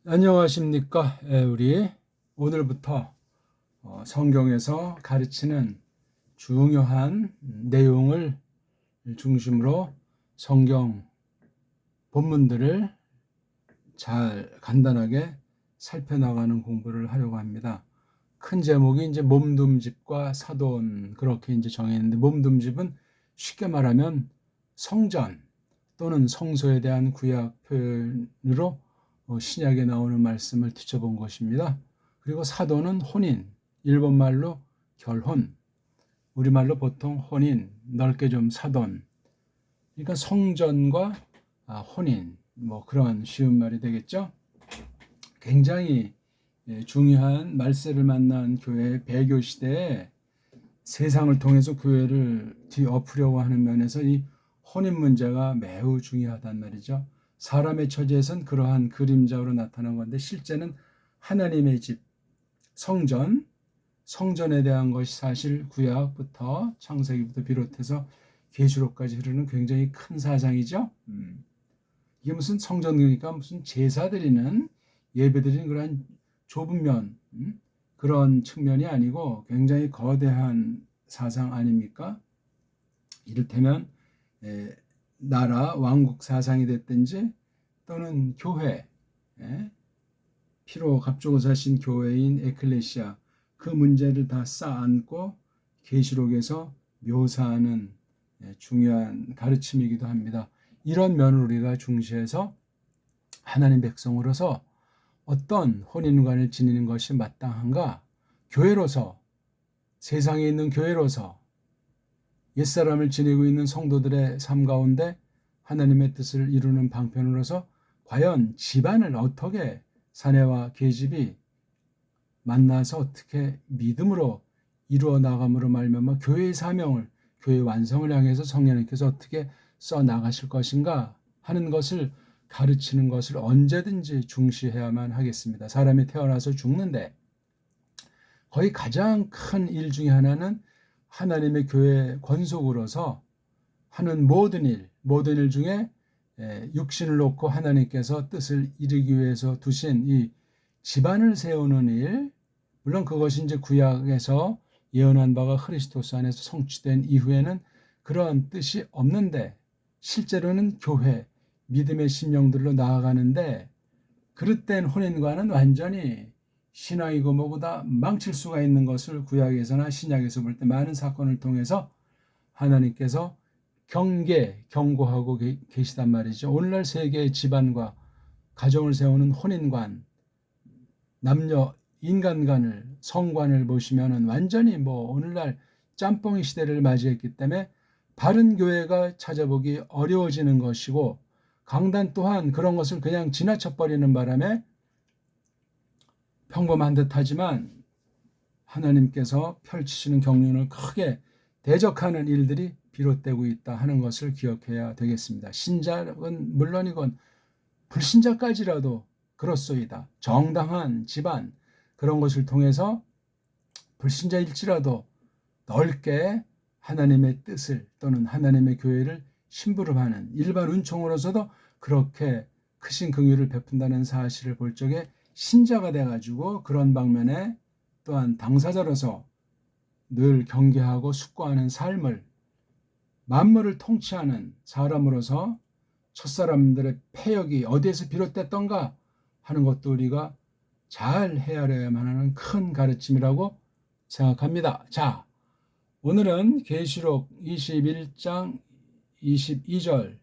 안녕하십니까? 우리 오늘부터 성경에서 가르치는 중요한 내용을 중심으로 성경 본문들을 잘 간단하게 살펴나가는 공부를 하려고 합니다. 큰 제목이 이제 몸둠집과 사돈 그렇게 이제 정했는데, 몸둠집은 쉽게 말하면 성전 또는 성소에 대한 구약 표현으로 신약에 나오는 말씀을 뒤쳐본 것입니다. 그리고 사도는 혼인, 일본말로 결혼, 우리말로 보통 혼인, 넓게 좀 사돈. 그러니까 성전과 혼인, 뭐 그런 쉬운 말이 되겠죠. 굉장히 중요한 말세를 만난 교회 배교 시대에 세상을 통해서 교회를 뒤엎으려고 하는 면에서 이 혼인 문제가 매우 중요하단 말이죠. 사람의 처지에선 그러한 그림자로 나타난 건데, 실제는 하나님의 집, 성전, 성전에 대한 것이 사실 구약부터 창세기부터 비롯해서 계시록까지 흐르는 굉장히 큰 사상이죠. 이게 무슨 성전이니까 무슨 제사 드리는 예배 드리는 그런 좁은 면, 그런 측면이 아니고 굉장히 거대한 사상 아닙니까? 이를테면 나라 왕국 사상이 됐든지 또는 교회, 피로 값주고 사신 교회인 에클레시아, 그 문제를 다 쌓아안고 계시록에서 묘사하는 중요한 가르침이기도 합니다. 이런 면을 우리가 중시해서 하나님 백성으로서 어떤 혼인관을 지니는 것이 마땅한가? 교회로서, 세상에 있는 교회로서 옛사람을 지니고 있는 성도들의 삶 가운데 하나님의 뜻을 이루는 방편으로서 과연 집안을 어떻게 사내와 계집이 만나서 어떻게 믿음으로 이루어 나감으로 말미암아 교회의 사명을, 교회의 완성을 향해서 성령님께서 어떻게 써 나가실 것인가 하는 것을 가르치는 것을 언제든지 중시해야만 하겠습니다. 사람이 태어나서 죽는데 거의 가장 큰 일 중에 하나는 하나님의 교회 권속으로서 하는 모든 일 중에 육신을 놓고 하나님께서 뜻을 이루기 위해서 두신 이 집안을 세우는 일, 물론 그것이 이제 구약에서 예언한 바가 그리스도스 안에서 성취된 이후에는 그러한 뜻이 없는데, 실제로는 교회, 믿음의 심령들로 나아가는데 그릇된 혼인과는 완전히 신앙이고 뭐고 다 망칠 수가 있는 것을 구약에서나 신약에서 볼 때 많은 사건을 통해서 하나님께서 경고하고 계시단 말이죠. 오늘날 세계의 집안과 가정을 세우는 혼인관, 남녀 인간관을, 성관을 보시면은 완전히 오늘날 짬뽕이 시대를 맞이했기 때문에 바른 교회가 찾아보기 어려워지는 것이고, 강단 또한 그런 것을 그냥 지나쳐버리는 바람에 평범한 듯하지만 하나님께서 펼치시는 경륜을 크게 대적하는 일들이 비롯되고 있다 하는 것을 기억해야 되겠습니다. 신자는 물론이건 불신자까지라도 그렇소이다. 정당한 집안, 그런 것을 통해서 불신자일지라도 넓게 하나님의 뜻을 또는 하나님의 교회를 심부름하는 일반 은총으로서도 그렇게 크신 긍휼을 베푼다는 사실을 볼 적에 신자가 돼가지고 그런 방면에 또한 당사자로서 늘 경계하고 숙고하는 삶을, 만물을 통치하는 사람으로서 첫사람들의 패역이 어디에서 비롯됐던가 하는 것도 우리가 잘 헤아려야만 하는 큰 가르침이라고 생각합니다. 자, 오늘은 계시록 21장 22절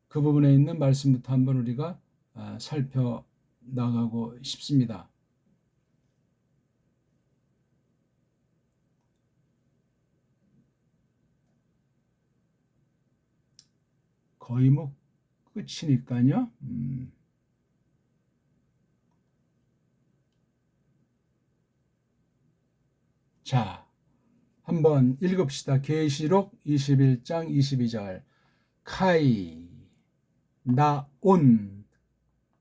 그 부분에 있는 말씀부터 한번 우리가 살펴나가고 싶습니다. 거의 끝이니까요. 자, 한번 읽읍시다. 계시록 21장 22절. 카이 나온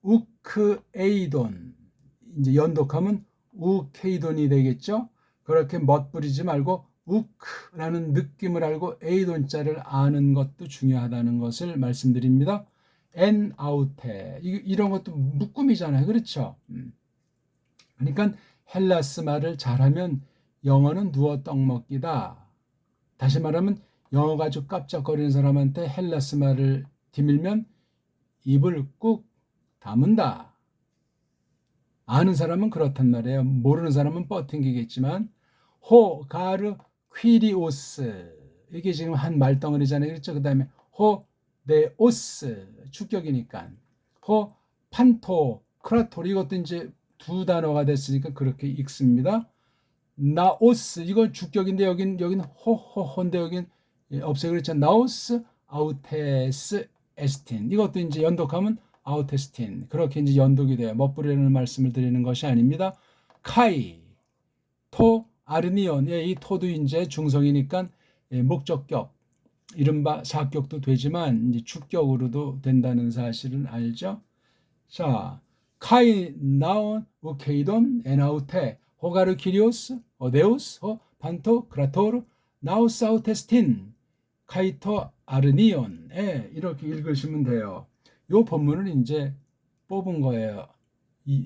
우크에이돈, 이제 연독하면 우케이돈이 되겠죠. 그렇게 멋부리지 말고 우크라는 느낌을 알고 에이돈자를 아는 것도 중요하다는 것을 말씀드립니다. 엔 아우테 이런 것도 묶음이잖아요. 그렇죠? 그러니까 헬라스 말을 잘하면 영어는 누워 떡 먹기다. 다시 말하면 영어 가지고 깜짝거리는 사람한테 헬라스 말을 디밀면 입을 꾹 다문다. 아는 사람은 그렇단 말이에요. 모르는 사람은 뻗팅기겠지만 호 가르 퀴리오스 이게 지금 한 말덩어리잖아요. 그렇죠? 그 다음에 호 네오스 주격이니까 호 판토 크라토리 이것도 이제 두 단어가 됐으니까 그렇게 읽습니다. 나오스 이건 주격인데 여긴 호호호인데 여긴 없어요. 그렇죠? 나오스 아우테스 에스틴 이것도 이제 연독하면 아우테스틴 그렇게 이제 연독이 돼요. 멋부리는 말씀을 드리는 것이 아닙니다. 카이 토 아르니온 이 토도 이제 중성이니까 목적격 이른바 사격도 되지만 이제 주격으로도 된다는 사실은 알죠. 자, 카이 나온 우케이돈 에나우테 호가르 키리오스 오데우스 호 판토 크라토르 나우스 아우테스틴 카이토 아르니온 이렇게 읽으시면 돼요. 요 본문을 이제 뽑은 거예요.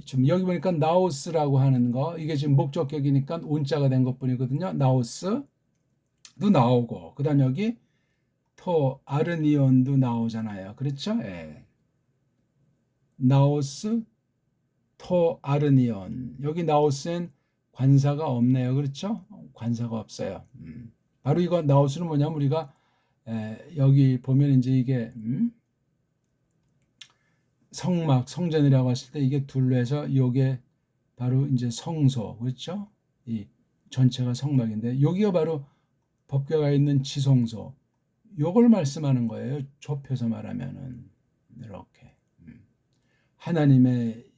좀 여기 보니까 나우스라고 하는 거 이게 지금 목적격이니까 온자가 된 것뿐이거든요. 나우스도 나오고 그다음 여기 토 아르니온도 나오잖아요. 그렇죠? 예. 나우스 토 아르니온 여기 나우스엔 관사가 없네요. 그렇죠? 관사가 없어요. 바로 이거 나우스는 뭐냐면 우리가 여기 보면 이제 이게 성막 성전이라고 했을 때 이게 둘로 해서 이게 바로 이제 성소 그렇죠? 이 전체가 성막인데 여기가 바로 법궤가 있는 지성소 요걸 말씀하는 거예요. 좁혀서 말하면은 이렇게 하나님의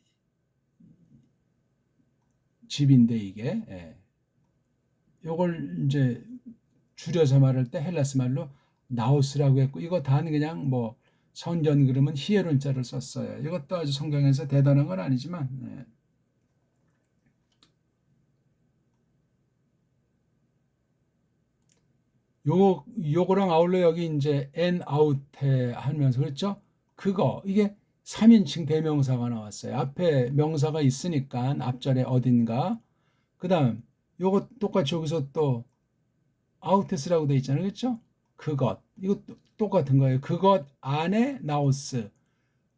집인데 이게 요걸 이제 줄여서 말할 때 헬라스 말로 나우스라고 했고 이거 다는 그냥 뭐 성전 그러면 히에론자를 썼어요. 이것도 아주 성경에서 대단한 건 아니지만 요거랑 아울러 여기 이제 엔 아우테 하면서 그렇죠? 그거 이게 3인칭 대명사가 나왔어요. 앞에 명사가 있으니까 앞절에 어딘가 그다음 요거 똑같이 여기서 또 아우테스라고 돼 있잖아요. 그렇죠? 그것 이거 똑같은 거예요. 그것 안에 나우스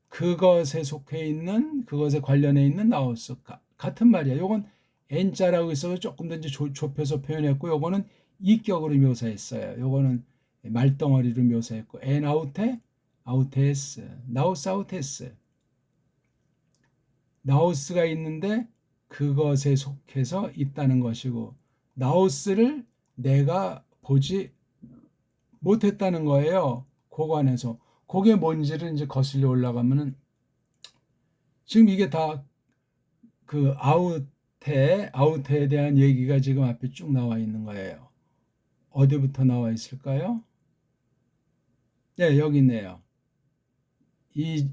그것에 속해 있는 그것에 관련해 있는 나우스 같은 말이야. 요건 n자라고 있어서 조금 더 이제 좁혀서 표현했고 요거는 이격으로 묘사했어요. 요거는 말덩어리로 묘사했고 n 아우테 아우테스 나우스 아우테스 나우스가 있는데 그것에 속해서 있다는 것이고 나우스를 내가 보지 못했다는 거예요. 고관에서 그게 뭔지를 이제 거슬려 올라가면은 지금 이게 다 그 아우테에 대한 얘기가 지금 앞에 쭉 나와 있는 거예요. 어디부터 나와 있을까요? 네, 여기 있네요. 이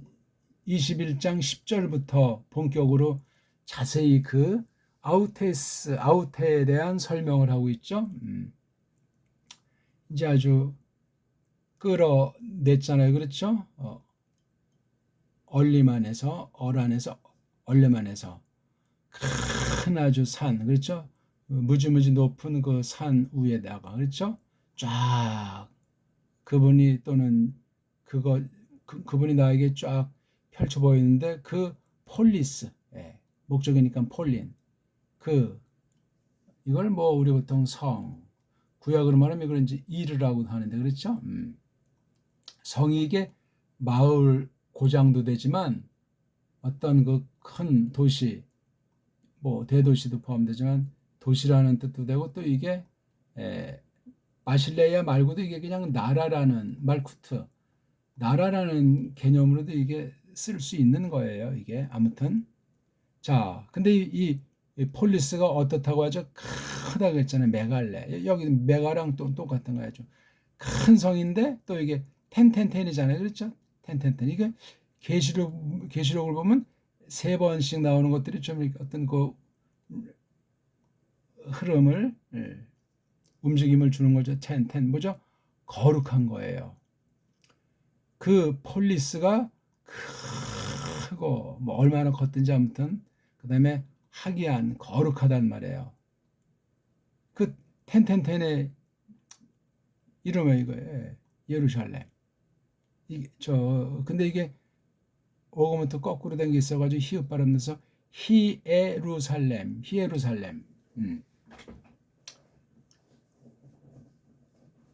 21장 10절부터 본격으로 자세히 그 아우테에 대한 설명을 하고 있죠. 이제 아주 끌어냈잖아요. 그렇죠? 얼리만에서 어란에서 얼레만에서 큰 아주 산 그렇죠? 무지무지 높은 그 산 위에다가 그렇죠? 쫙 그분이 또는 그분이 나에게 쫙 펼쳐 보이는데 그 폴리스 목적이니까 폴린 그 이걸 뭐 우리 보통 성 구약으로 말하면 이걸 이제 이르라고 하는데 그렇죠? 성이 이게 마을 고장도 되지만 어떤 그 큰 도시 뭐 대도시도 포함되지만 도시라는 뜻도 되고 또 이게 마실레야 말고도 이게 그냥 나라라는 말쿠트 나라라는 개념으로도 이게 쓸 수 있는 거예요. 이게 아무튼 자 근데 이 폴리스가 어떻다고 하죠? 크다고 했잖아요. 메갈레 여기 메가랑 또 똑같은 거예요. 큰 성인데 또 이게 텐텐텐이잖아요. 그렇죠? 텐텐텐 이게 계시록을 보면 세 번씩 나오는 것들이 좀 어떤 그 흐름을 움직임을 주는 거죠. 텐텐 뭐죠? 거룩한 거예요. 그 폴리스가 크고 뭐 얼마나 컸든지 아무튼 그다음에 하기한 거룩하단 말이에요. 그 텐텐텐의 이름이 이거예요. 예루살렘. 이게 근데 이게 오금부터 거꾸로 된 게 있어가지고 히읗 발음 넣어서 히에루살렘, 히에루살렘.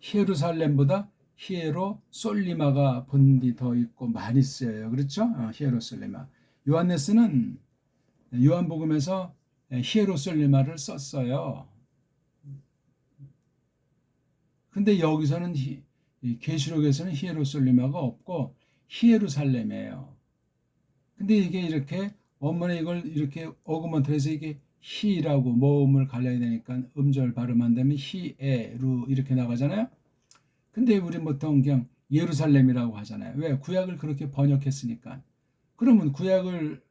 히에루살렘보다 히에로 솔리마가 본디 더 있고 많이 쓰여요. 그렇죠? 히에로솔리마. 요한네스는 요한복음에서 히에로솔리마를 썼어요. 근데 여기서는 계시록에서는 히에로솔리마가 없고 히에루살렘이에요. 근데 이게 이렇게 원문에 이걸 이렇게 어그먼트해서 이게 히라고 모음을 갈라야 되니까 음절 발음한다면 히에루 이렇게 나가잖아요. 근데 우리 보통 그냥 예루살렘이라고 하잖아요. 왜? 구약을 그렇게 번역했으니까. 그러면 구약을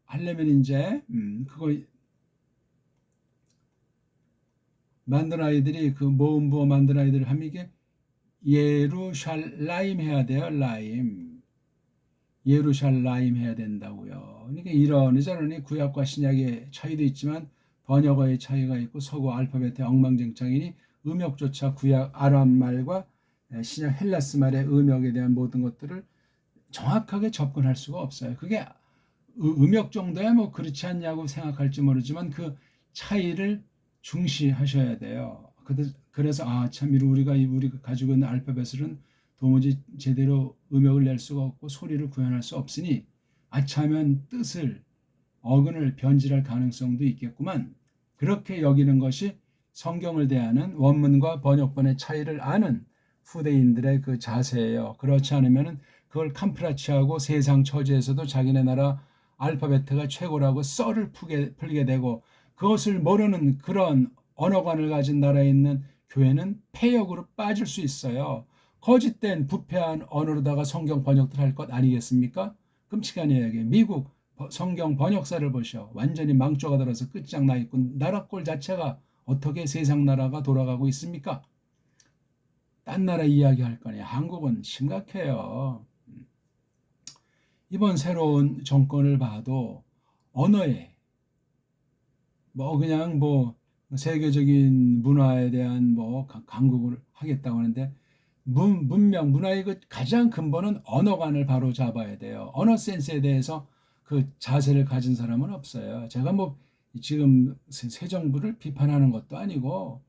하려면 이제 그거 만든 아이들이 그 모음 부어 만든 아이들 하면 이게 예루샬라임 해야 돼요. 라임. 예루샬라임 해야 된다고요. 그러니까 이러저러니 구약과 신약의 차이도 있지만 번역어의 차이가 있고 서구 알파벳의 엉망진창이니 음역조차 구약 아람말과 신약 헬라스 말의 음역에 대한 모든 것들을 정확하게 접근할 수가 없어요. 그게 음역 정도야 뭐 그렇지 않냐고 생각할지 모르지만 그 차이를 중시하셔야 돼요. 그래서 참 우리가 가지고 있는 알파벳은 도무지 제대로 음역을 낼 수가 없고 소리를 구현할 수 없으니 아차하면 뜻을 어근을 변질할 가능성도 있겠구만. 그렇게 여기는 것이 성경을 대하는 원문과 번역본의 차이를 아는 후대인들의 그 자세예요. 그렇지 않으면 그걸 캄프라치하고 세상 처지에서도 자기네 나라 알파벳가 최고라고 썰을 풀게 되고 그것을 모르는 그런 언어관을 가진 나라에 있는 교회는 폐역으로 빠질 수 있어요. 거짓된 부패한 언어로다가 성경 번역들 할 것 아니겠습니까? 끔찍한 이야기. 미국 성경 번역사를 보셔. 완전히 망조가 들어서 끝장나 있고 나라 꼴 자체가 어떻게 세상 나라가 돌아가고 있습니까? 딴 나라 이야기할 거니 한국은 심각해요. 이번 새로운 정권을 봐도 언어에 뭐 그냥 뭐 세계적인 문화에 대한 뭐 강국을 하겠다고 하는데 문명 문화의 그 가장 근본은 언어관을 바로 잡아야 돼요. 언어 센스에 대해서 그 자세를 가진 사람은 없어요. 제가 뭐 지금 새 정부를 비판하는 것도 아니고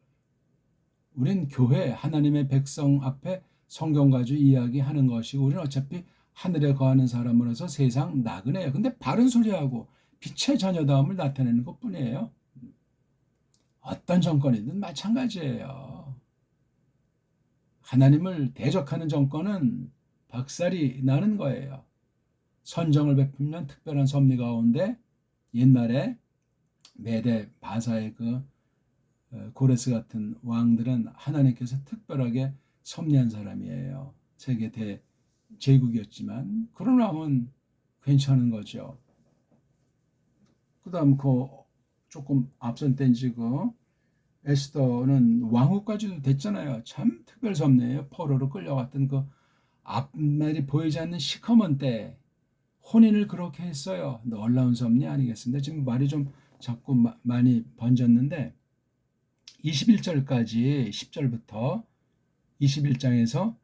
우린 교회 하나님의 백성 앞에 성경 가지고 이야기하는 것이고 우리는 어차피 하늘에 거하는 사람으로서 세상 나그네요. 근데 바른 소리하고 빛의 자녀다움을 나타내는 것뿐이에요. 어떤 정권이든 마찬가지예요. 하나님을 대적하는 정권은 박살이 나는 거예요. 선정을 베풀면 특별한 섭리 가운데 옛날에 메대 바사의 그 고레스 같은 왕들은 하나님께서 특별하게 섭리한 사람이에요. 세계 대제국이었지만 그러나면 괜찮은 거죠. 그다음 그 조금 앞선 때인지 그 에스더는 왕후까지도 됐잖아요. 참 특별 섭리예요. 포로로 끌려갔던 그 앞날이 보이지 않는 시커먼 때 혼인을 그렇게 했어요. 놀라운 섭리 아니겠습니까? 지금 말이 좀 자꾸 많이 번졌는데 21절까지 10절부터 21장에서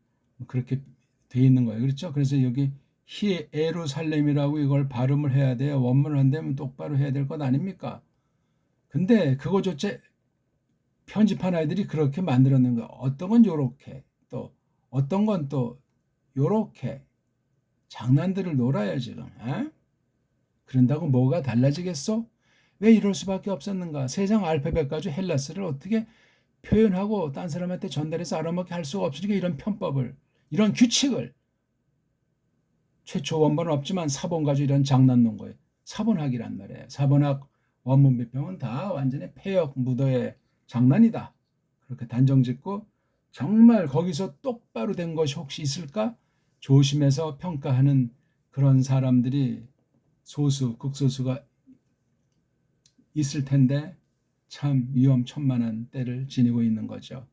그렇게 돼 있는 거예요. 그렇죠? 그래서 여기 히에루살렘이라고 이걸 발음을 해야 돼요. 원문을 한다면 똑바로 해야 될 것 아닙니까? 근데 그거조차 편집한 아이들이 그렇게 만들었는 거예요. 어떤 건 요렇게 또 어떤 건 또 요렇게 장난들을 놀아요 지금. 그런다고 뭐가 달라지겠어? 왜 이럴 수밖에 없었는가? 세상 알파벳 가지고 헬라스를 어떻게 표현하고 딴 사람한테 전달해서 알아먹게 할 수가 없으니까 이런 편법을 이런 규칙을 최초 원본은 없지만 사본 가지고 이런 장난 놓은 거예요. 사본학이란 말이에요. 사본학 원문 비평은 다 완전히 폐역 무도의 장난이다. 그렇게 단정짓고 정말 거기서 똑바로 된 것이 혹시 있을까? 조심해서 평가하는 그런 사람들이 소수, 극소수가 있을 텐데 참 위험천만한 때를 지니고 있는 거죠.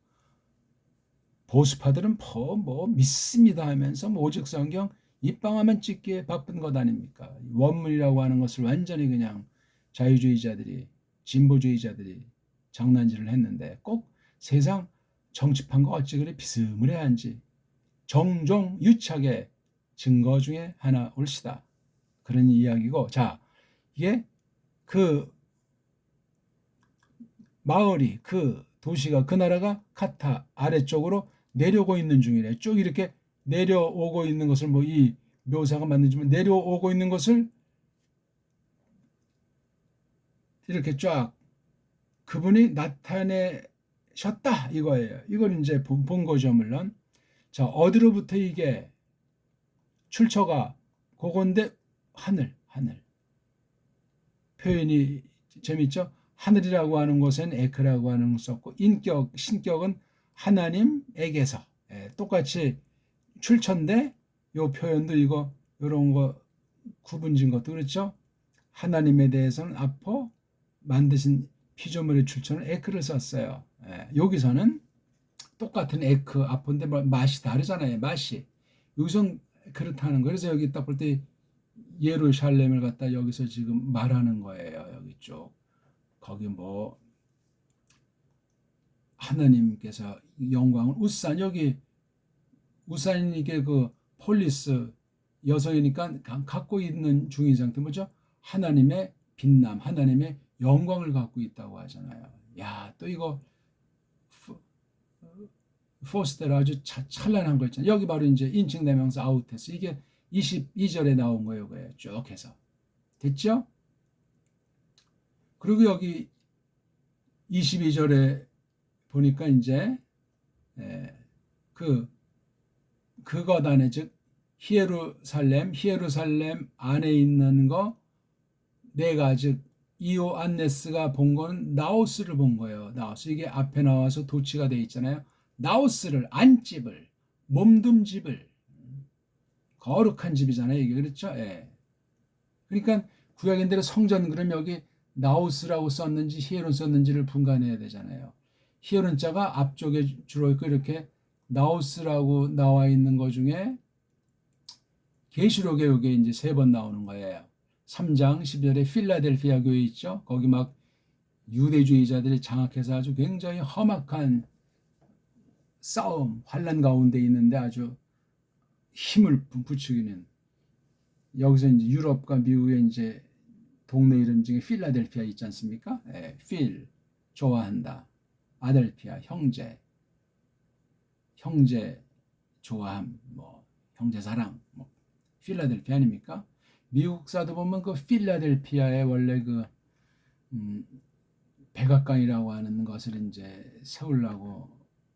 보수파들은 뭐 믿습니다 하면서 오직 성경 입방아만 찍기에 바쁜 것 아닙니까? 원문이라고 하는 것을 완전히 그냥 자유주의자들이, 진보주의자들이 장난질을 했는데 꼭 세상 정치판과 어찌 그리 비스무리한지 정종유착의 증거 중에 하나 올시다. 그런 이야기고, 자, 이게 그 마을이, 그 도시가, 그 나라가 카타 아래쪽으로 내려오고 있는 중이래. 쭉 이렇게 내려오고 있는 것을, 뭐 이 묘사가 맞는지만 내려오고 있는 것을 이렇게 쫙 그분이 나타내셨다 이거예요. 이걸 이제 본 거죠, 물론. 자, 어디로부터 이게 출처가 그건데, 하늘 표현이 재밌죠? 하늘이라고 하는 곳엔 에크라고 하는 걸 썼고, 신격은 하나님에게서, 똑같이 출처인데 요 표현도 이거 요런 거 구분진 것도 그렇죠. 하나님에 대해서는 앞으로 만드신 피조물의 출처는 에크를 썼어요. 여기서는 똑같은 에크 앞인데 맛이 다르잖아요. 맛이 여기선 그렇다는 거예요. 그래서 여기 딱 볼 때 예루살렘을 갖다 여기서 지금 말하는 거예요. 여기 쪽 거기 뭐 하나님께서 영광을 우산, 여기 우산이 이게 그 폴리스 여성이니까 갖고 있는 중의 상태 뭐죠? 하나님의 빛남, 하나님의 영광을 갖고 있다고 하잖아요. 야, 또 이거 포스텔 아주 찬란한 거 있잖아요. 여기 바로 이제 인칭 대명사 아우테스, 이게 22절에 나온 거예요. 그래 쭉 해서 됐죠? 그리고 여기 22절에 보니까 이제 그것 안에, 즉 히에루살렘 안에 있는 거, 내가 즉 이오안네스가 본 거는 나오스를 본 거예요. 나오스, 이게 앞에 나와서 도치가 돼 있잖아요. 나오스를, 안집을, 몸둠 집을, 거룩한 집이잖아요. 이게 그렇죠? 예. 그러니까 구약인대로 성전, 그럼 여기 나오스라고 썼는지 히에론 썼는지를 분간해야 되잖아요. 히에론 자가 앞쪽에 주로 있고, 이렇게 나오스라고 나와 있는 것 중에 계시록에 이게 이제 3번 나오는 거예요. 3장 10절에 필라델피아 교회 있죠. 거기 막 유대주의자들이 장악해서 아주 굉장히 험악한 싸움, 환란 가운데 있는데 아주 힘을 부추기는, 여기서 이제 유럽과 미국의 이제 동네 이름 중에 필라델피아 있지 않습니까? 필 좋아한다, 아델피아 형제 좋아함, 뭐 형제 사랑, 뭐 필라델피아 아닙니까? 미국사도 보면 그 필라델피아에 원래 그 백악관이라고 하는 것을 이제 세우려고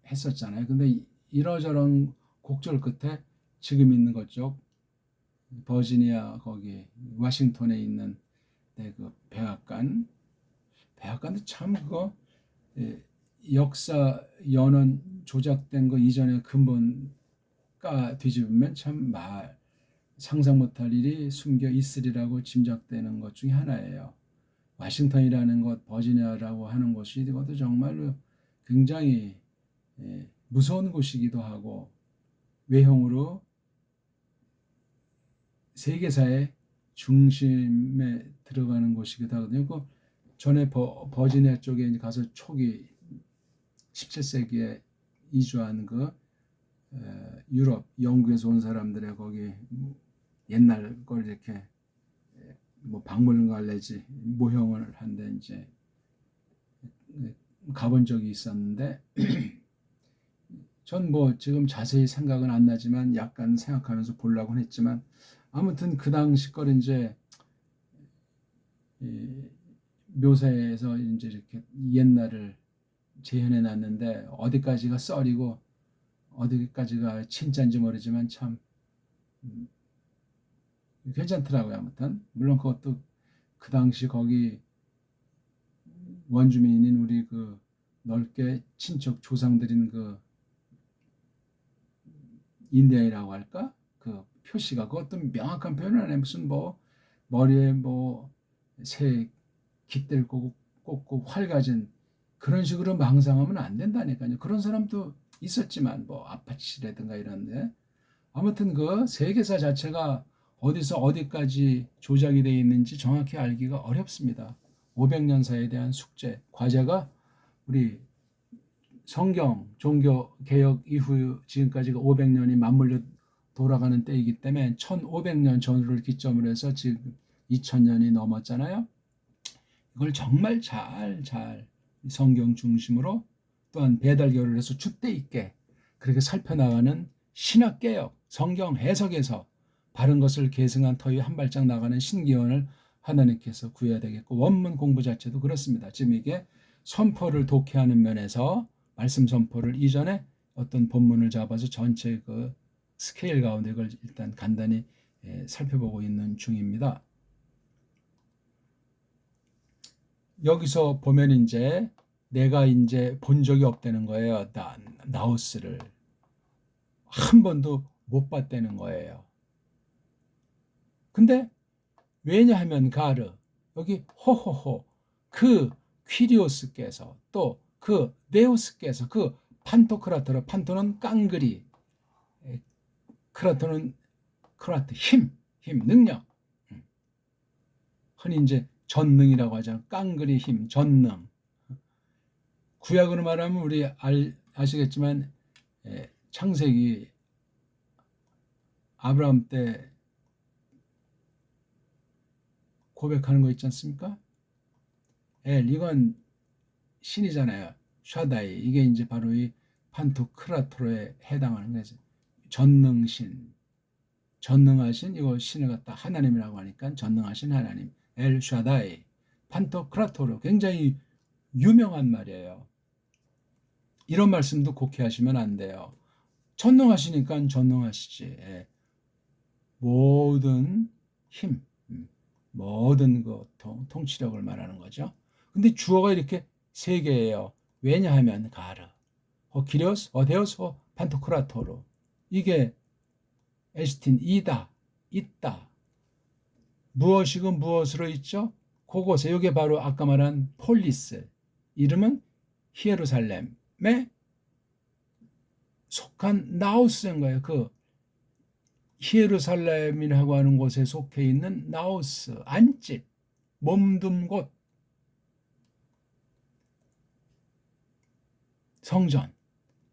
했었잖아요. 근데 이러저런 곡절 끝에 지금 있는 것 쪽 버지니아 거기 워싱턴에 있는 그 백악관도 참 그거 역사 연원 조작된 거 이전에 근본가 뒤집으면 참 상상 못할 일이 숨겨 있으리라고 짐작되는 것 중에 하나예요. 워싱턴이라는 것, 버지니아라고 하는 곳이 이것도 정말로 굉장히 무서운 곳이기도 하고, 외형으로 세계사의 중심에 들어가는 곳이기도 하거든요. 그 전에 버지니아 쪽에 가서 초기 17세기에 이주한 그 유럽, 영국에서 온 사람들의 거기 옛날 걸 이렇게 뭐 박물관 갈래지 모형을 한데 이제 가본 적이 있었는데 전 뭐 지금 자세히 생각은 안 나지만 약간 생각하면서 보려고 했지만, 아무튼 그 당시 걸 이제 묘사에서 이제 이렇게 옛날을 재현해 놨는데 어디까지가 썰이고 어디까지가 진짜인지 모르지만 참 괜찮더라고요. 아무튼 물론 그것도 그 당시 거기 원주민인 우리 그 넓게 친척 조상들인 그 인디아이라고 할까? 그 표시가, 그것도 명확한 표현을 안 해. 무슨 뭐 머리에 뭐 새 깃들 꽂고 활 가진 그런 식으로 망상하면 안 된다니까요. 그런 사람도 있었지만 뭐 아파치라든가 이런데 아무튼 그 세계사 자체가 어디서 어디까지 조작이 되어 있는지 정확히 알기가 어렵습니다. 500년사에 대한 숙제, 과제가 우리 성경, 종교 개혁 이후 지금까지가 500년이 맞물려 돌아가는 때이기 때문에 1500년 전후를 기점으로 해서 지금 2000년이 넘었잖아요. 이걸 정말 잘 성경 중심으로 또한 배달교를 해서 줏대 있게 그렇게 살펴나가는 신학개혁, 성경 해석에서 바른 것을 계승한 터위 한 발짝 나가는 신기원을 하나님께서 구해야 되겠고, 원문 공부 자체도 그렇습니다. 지금 이게 선포를 독해하는 면에서 말씀 선포를 이전에 어떤 본문을 잡아서 전체 그 스케일 가운데 이걸 일단 간단히 살펴보고 있는 중입니다. 여기서 보면 이제 내가 이제 본 적이 없다는 거예요. 나우스를 한 번도 못 봤다는 거예요. 근데 왜냐하면 가르 여기 호호호 그 퀴리오스께서 또 그 네오스께서 그 판토크라토로, 판토는 깡그리, 크라토는 크라트 힘 능력, 흔히 이제 전능이라고 하죠. 깡그리 힘 전능. 구약으로 말하면 우리 아시겠지만 창세기 아브라함 때 고백하는 거 있지 않습니까? 이건 신이잖아요. 샤다이. 이게 이제 바로 이 판토크라토로에 해당하는 거죠. 전능신, 전능하신, 이거 신을 갖다 하나님이라고 하니까 전능하신 하나님, 엘 샤다이, 판토크라토로. 굉장히 유명한 말이에요. 이런 말씀도 곡해하시면 안 돼요. 전능하시니까 전능하시지. 모든 힘, 모든 그 통치력을 말하는 거죠. 근데 주어가 이렇게 세 개예요. 왜냐하면 가르, 기리오스, 데오스, 판토크라토로. 이게 에스틴 이다, 있다. 무엇이고 무엇으로 있죠? 그곳에 이게 바로 아까 말한 폴리스. 이름은 히에루살렘에 속한 나우스인 거예요. 그 히에루살렘이라고 하는 곳에 속해 있는 나우스, 안집, 몸둔 곳, 성전,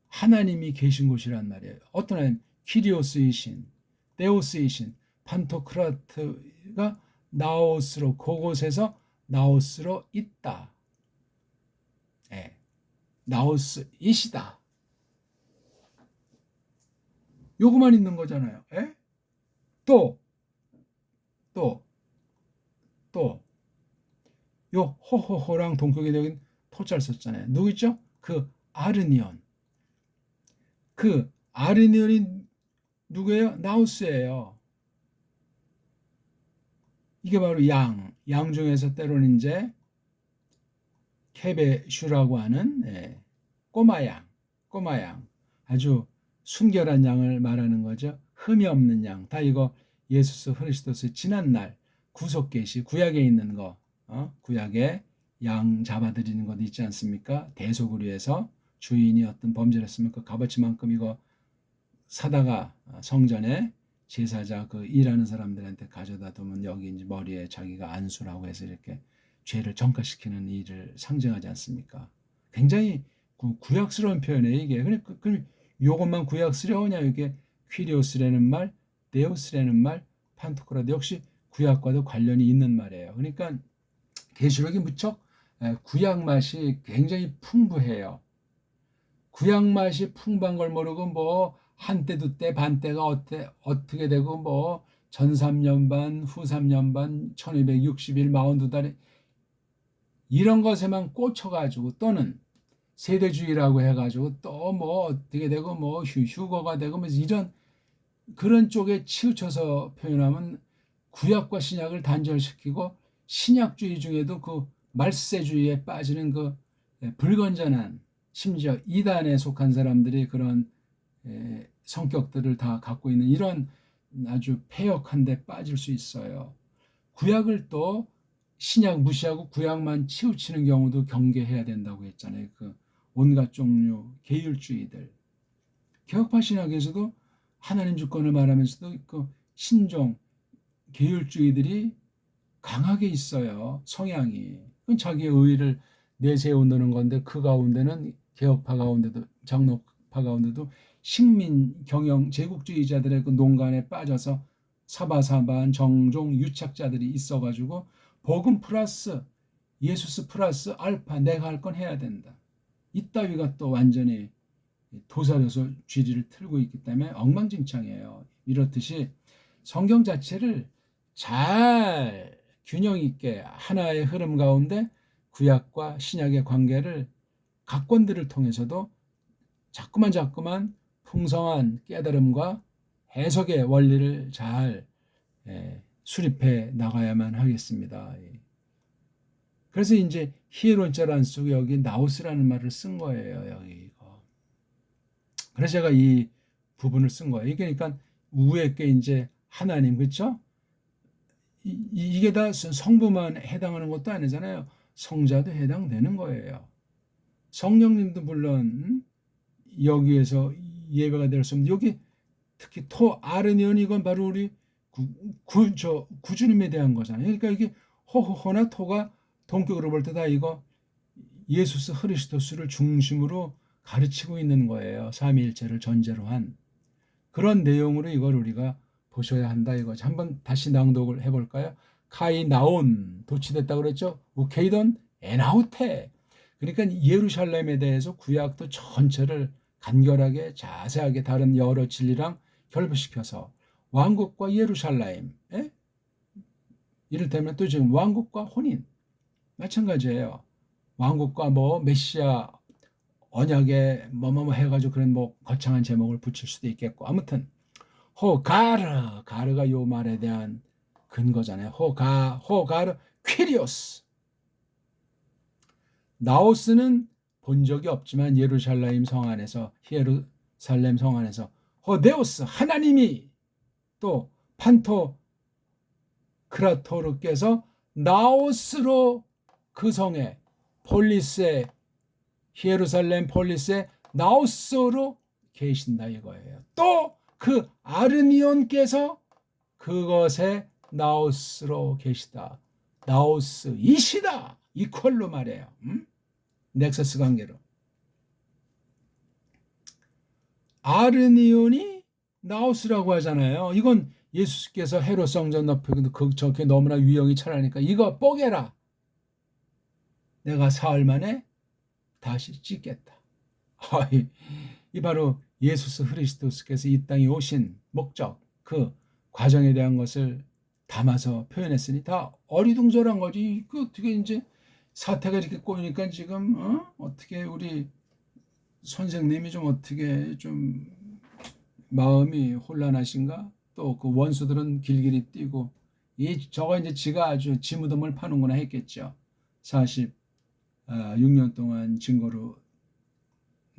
하나님이 계신 곳이란 말이에요. 어떤 하나님? 키리오스이신, 데오스이신, 판토크라트가 나오스로, 그곳에서 나오스로 있다. 나오스이시다. 요거만 있는 거잖아요. 요 호호호랑 동격이 되긴 토자를 썼잖아요. 누구 있죠? 그 아르니온. 그 아르니온이 누구예요? 나우스예요. 이게 바로 양 중에서 때로는 이제 케베슈라고 하는 꼬마 양 아주 순결한 양을 말하는 거죠. 흠이 없는 양. 다 이거 예수 그리스도의 지난날 구속 계시 구약에 있는 거, 구약에 양 잡아들이는 것 있지 않습니까? 대속을 위해서 주인이 어떤 범죄를 했으면 그 값어치만큼 이거 사다가 성전에 제사자 그 일하는 사람들한테 가져다 두면 여기 이제 머리에 자기가 안수라고 해서 이렇게 죄를 전가시키는 일을 상징하지 않습니까? 굉장히 구약스러운 표현이에요, 이게. 그럼 이것만 구약스러우냐? 이게 퀴리오스라는 말, 데오스라는 말, 판토크라도 역시 구약과도 관련이 있는 말이에요. 그러니까 계시록이 무척 구약 맛이 굉장히 풍부해요. 구약 맛이 풍부한 걸 모르고 뭐 한때 두때 반때가 어떻게 되고 뭐 전 3년 반, 후 3년 반, 1260일 42달에 이런 것에만 꽂혀가지고 또는 세대주의라고 해가지고 또 뭐 어떻게 되고 뭐 휴거가 되고 뭐 이런 그런 쪽에 치우쳐서 표현하면 구약과 신약을 단절시키고 신약주의 중에도 그 말세주의에 빠지는 그 불건전한 심지어 이단에 속한 사람들이 그런 성격들을 다 갖고 있는 이런 아주 패역한 데 빠질 수 있어요. 구약을 또 신약 무시하고 구약만 치우치는 경우도 경계해야 된다고 했잖아요. 그 온갖 종류 계율주의들. 개혁파 신학에서도 하나님 주권을 말하면서도 그 신종 계율주의들이 강하게 있어요. 성향이. 자기의 의의를 내세운다는 건데 그 가운데는 개혁파 가운데도 장로파 가운데도 식민 경영 제국주의자들의 그 농간에 빠져서 사바사바한 정종 유착자들이 있어가지고 복음 플러스 예수스 플러스 알파 내가 할 건 해야 된다. 이따위가 또 완전히 도사려서 쥐리를 틀고 있기 때문에 엉망진창이에요. 이렇듯이 성경 자체를 잘 균형 있게 하나의 흐름 가운데 구약과 신약의 관계를 각권들을 통해서도 자꾸만 풍성한 깨달음과 해석의 원리를 잘 수립해 나가야만 하겠습니다. 그래서 이제 히에론자란 쓰고 여기 나우스라는 말을 쓴 거예요. 여기 이거. 그래서 제가 이 부분을 쓴 거예요. 그러니까 위에 게 이제 하나님, 그렇죠? 이게 다 성부만 해당하는 것도 아니잖아요. 성자도 해당되는 거예요. 성령님도 물론 여기에서 예배가 될 수 없는데 여기 특히 아르니온 이건 바로 우리 구주님에 대한 거잖아요. 그러니까 이게 호나 토가 동격으로 볼 때 다 이거 예수스 흐리스도스를 중심으로 가르치고 있는 거예요. 삼위일체를 전제로 한 그런 내용으로 이걸 우리가 보셔야 한다 이거죠. 한번 다시 낭독을 해볼까요? 카이나온 도취됐다고 그랬죠. 우케이돈 에나우테. 그러니까 예루살렘에 대해서 구약도 전체를 간결하게 자세하게 다른 여러 진리랑 결부시켜서 왕국과 예루살렘, 이를테면 또 지금 왕국과 혼인 마찬가지예요. 왕국과 뭐 메시아 언약에 뭐뭐뭐 해가지고 그런 뭐 거창한 제목을 붙일 수도 있겠고 아무튼 가르가 요 말에 대한 근거잖아요. 호가르 퀴리오스. 나오스는 본 적이 없지만 예루살렘 성 안에서 예루살렘 성 안에서 데우스 하나님이 또 판토 크라토르께서 나오스로 그 성에 폴리스에 예루살렘 폴리스에 나오스로 계신다 이거예요. 또 그 아르니온께서 그것에 나오스로 계시다. 나오스 이시다. 이퀄로 말해요. 넥서스 관계로. 아르니온이 나오스라고 하잖아요. 이건 예수께서 헤롯 성전 높이고 저렇게 너무나 위형이 차라니까 이거 뽀개라. 내가 사흘 만에 다시 찍겠다. 이 바로 예수스 그리스도께서 이 땅에 오신 목적, 그 과정에 대한 것을 담아서 표현했으니 다 어리둥절한 거지. 그 어떻게 이제 사태가 이렇게 꼬이니까 지금 어떻게 우리 선생님이 좀 어떻게 좀 마음이 혼란하신가? 또 그 원수들은 길길이 뛰고 저거 이제 지가 아주 지무덤을 파는구나 했겠죠. 46년 동안 증거로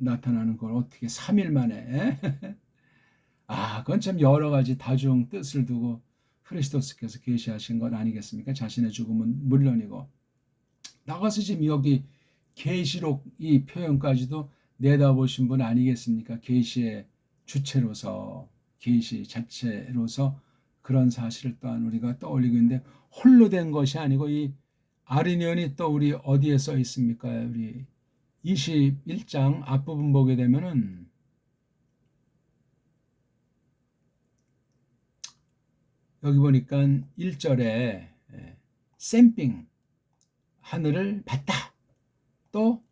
나타나는 걸 어떻게 3일 만에 그건 참 여러 가지 다중 뜻을 두고 그리스도께서 계시하신 것 아니겠습니까? 자신의 죽음은 물론이고 나가서 지금 여기 계시록 이 표현까지도 내다보신 분 아니겠습니까? 계시의 주체로서 계시 자체로서 그런 사실을 또한 우리가 떠올리고 있는데 홀로 된 것이 아니고 이 아르니온이 또 우리 어디에 써 있습니까? 우리 21장 앞부분 보게 되면은 여기 보니까 1절에 샘핑 하늘을 봤다. 또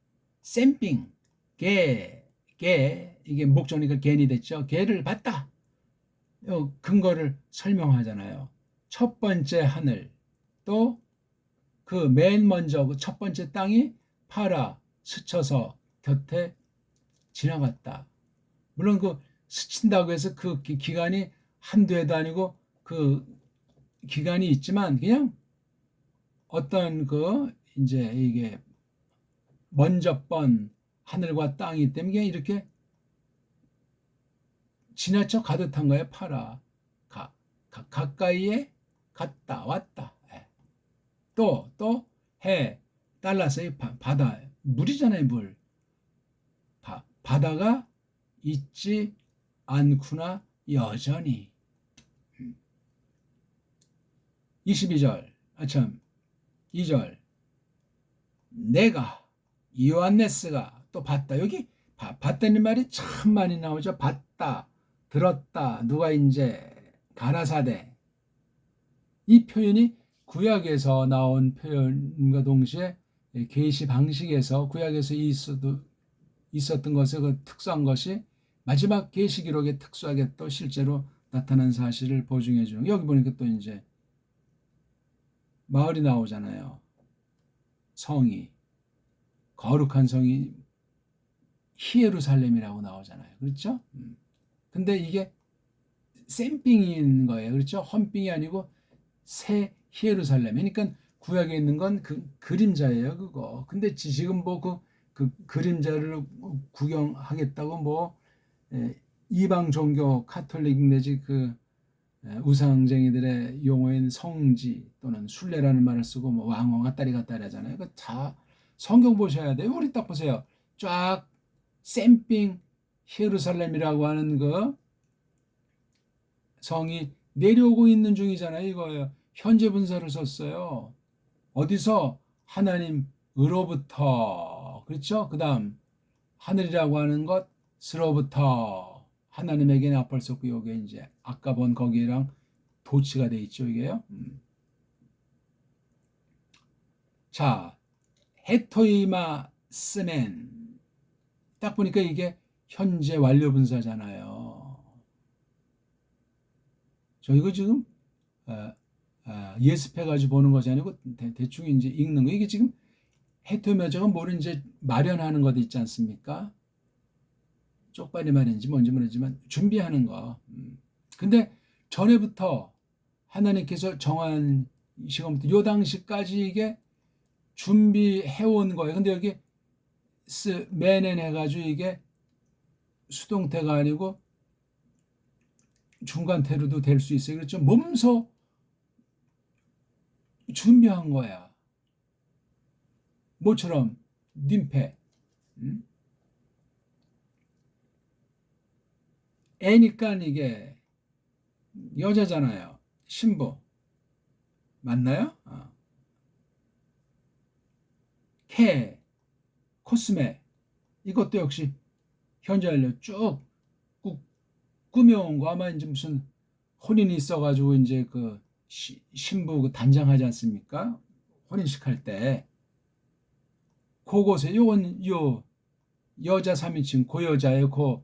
샘핑 개 이게 목적이니까 갠이 됐죠. 개를 봤다. 근거를 설명하잖아요. 첫 번째 하늘 또 그 맨 먼저 그 첫 번째 땅이 파라 스쳐서 곁에 지나갔다. 물론 그 스친다고 해서 그 기간이 한두 해도 아니고 그 기간이 있지만 그냥 어떤 그 이제 이게 먼저 번 하늘과 땅이 때문에 이렇게 지나쳐 가듯한 거예요. 파라 가까이에 갔다 왔다. 또 해 달라서 바다 물이잖아요. 물 바다가 있지 않구나 여전히 22절 2절 내가 요한네스가 또 봤다. 여기 봤다는 말이 참 많이 나오죠. 봤다, 들었다, 누가 이제 가라사대. 이 표현이 구약에서 나온 표현과 동시에 계시 방식에서 구약에서 있었던 것의 그 특수한 것이 마지막 계시 기록에 특수하게 또 실제로 나타난 사실을 보증해 주는. 여기 보니까 또 이제 마을이 나오잖아요. 성이, 거룩한 성이 히에루살렘이라고 나오잖아요. 그렇죠? 근데 이게 샘빙인 거예요. 그렇죠? 헌빙이 아니고 새 히에루살렘. 그러니까 구약에 있는 건 그 그림자예요. 그거. 근데 지금 뭐 그 그림자를 구경하겠다고 뭐 이방 종교 카톨릭 내지 그 우상쟁이들의 용어인 성지 또는 순례라는 말을 쓰고 뭐 왕왕 왔다리 갔다리 하잖아요. 그 다 성경 보셔야 돼요. 우리 딱 보세요. 쫙 샘핑 예루살렘이라고 하는 그 성이 내려오고 있는 중이잖아요. 이거예요. 현재 분사를 썼어요. 어디서? 하나님으로부터. 그렇죠? 그 다음 하늘이라고 하는 것으로부터 하나님에게는 앞을 썼고 여기에 이제 아까 본 거기랑 도치가 돼 있죠. 이게요. 자, 헤토이마 스멘. 딱 보니까 이게 현재 완료 분사잖아요. 저 이거 지금 예습해가지고 보는 것이 아니고 대충 이제 읽는 거. 이게 지금 헤토이마저가 뭘 이제 마련하는 것 있지 않습니까? 쪽발이 말인지 뭔지 모르지만 준비하는 거. 근데 전에부터 하나님께서 정한 시간부터 요 당시까지 이게 준비해온 거예요. 근데 여기 매넨 해가지고 이게 수동태가 아니고 중간태로도 될 수 있어요. 그렇죠? 몸소 준비한 거야. 뭐처럼 님패. 애니까 이게 여자잖아요. 신부. 맞나요? 캐, 코스메. 이것도 역시 현재 완료 쭉 꾸며온 거. 아마 이제 무슨 혼인이 있어가지고 이제 그 신부 그 단장하지 않습니까? 혼인식 할 때. 그곳에 요건 요 여자 3인칭 그 여자의 그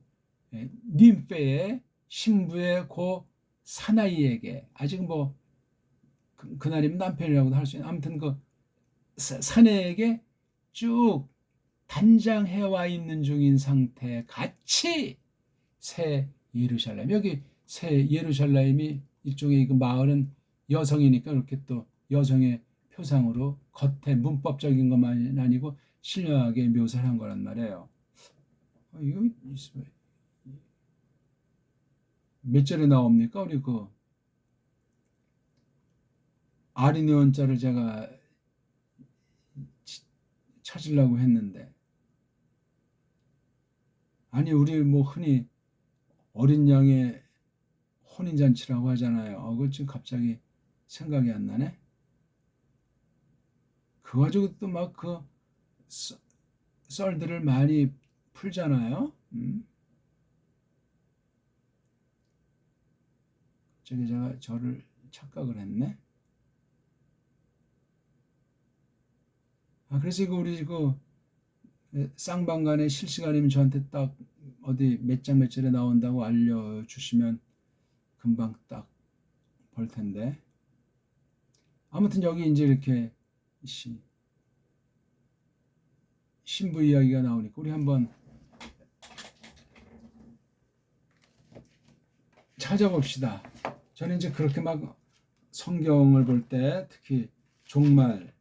님페의 신부의 그 사나이에게 아직 뭐 그날이면 남편이라고도 할 수 있는 아무튼 그 사내에게 쭉 단장해와 있는 중인 상태 같이 새 예루살렘. 여기 새 예루살렘이 일종의 그 마을은 여성이니까 이렇게 또 여성의 표상으로 겉에 문법적인 것만 아니고 신령하게 묘사를 한 거란 말이에요. 이거 몇 절에 나옵니까? 우리 그 아리니온자를 제가 찾으려고 했는데 아니 우리 뭐 흔히 어린 양의 혼인잔치라고 하잖아요. 그거 지금 갑자기 생각이 안 나네. 그거 가지고 또 막 그 썰들을 많이 풀잖아요. 저기 제가 저를 착각을 했네. 그래서 이거 우리 그 쌍방간에 실시간이면 저한테 딱 어디 몇 장 몇 절에 나온다고 알려주시면 금방 딱 볼 텐데. 아무튼 여기 이제 이렇게 신부 이야기가 나오니까 우리 한번 찾아봅시다. 저는 이제 그렇게 막 성경을 볼 때 특히 종말에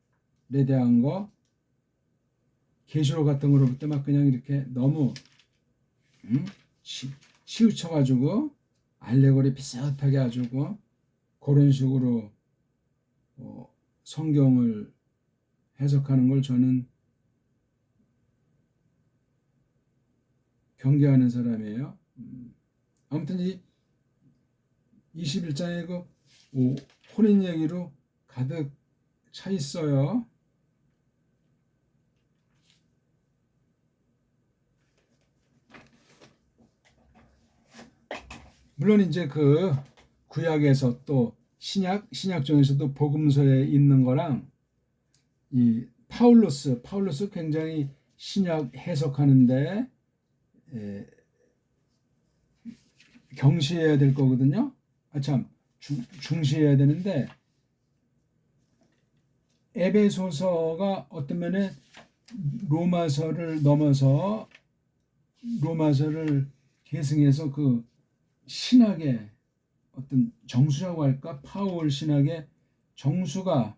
대한 거 계시록 같은 거로 볼 때 막 그냥 이렇게 너무 치우쳐가지고 알레고리 비슷하게 해가지고 그런 식으로 성경을 해석하는 걸 저는 경계하는 사람이에요. 아무튼 이 21장에 혼인 얘기로 가득 차 있어요. 물론 이제 그 구약에서 또 신약 중에서도 복음서에 있는 거랑 이 파울로스 굉장히 신약 해석하는데 경시해야 될 거거든요. 중시해야 되는데 에베소서가 어떤 면에 로마서를 넘어서 로마서를 계승해서 그 신학의 어떤 정수라고 할까? 파울 신학의 정수가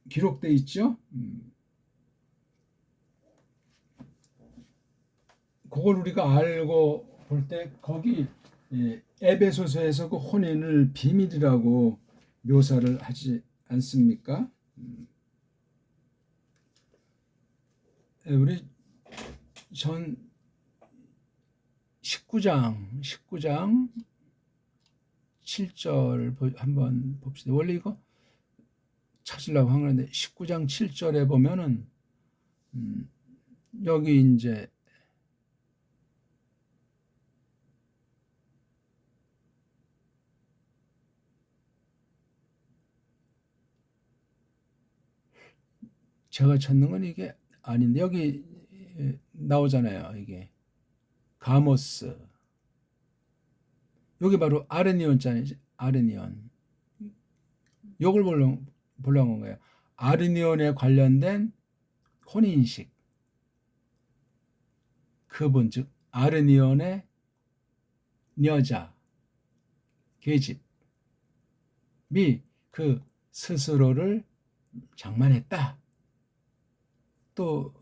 기록돼 있죠. 그걸 우리가 알고 볼 때 거기 에베소서에서 그 혼인을 비밀이라고 묘사를 하지 않습니까? 우리 전 19장 7절 한번 봅시다. 원래 이거 찾으려고 한 건데 19장 7절에 보면은 여기 이제 제가 찾는 건 이게 아닌데 여기 나오잖아요. 이게 가모스, 여기 바로 아르니온자이지. 아르니온, 요걸 보려고 한 거예요. 아르니온에 관련된 혼인식, 그분 즉 아르니온의 여자 계집이 그 스스로를 장만했다. 또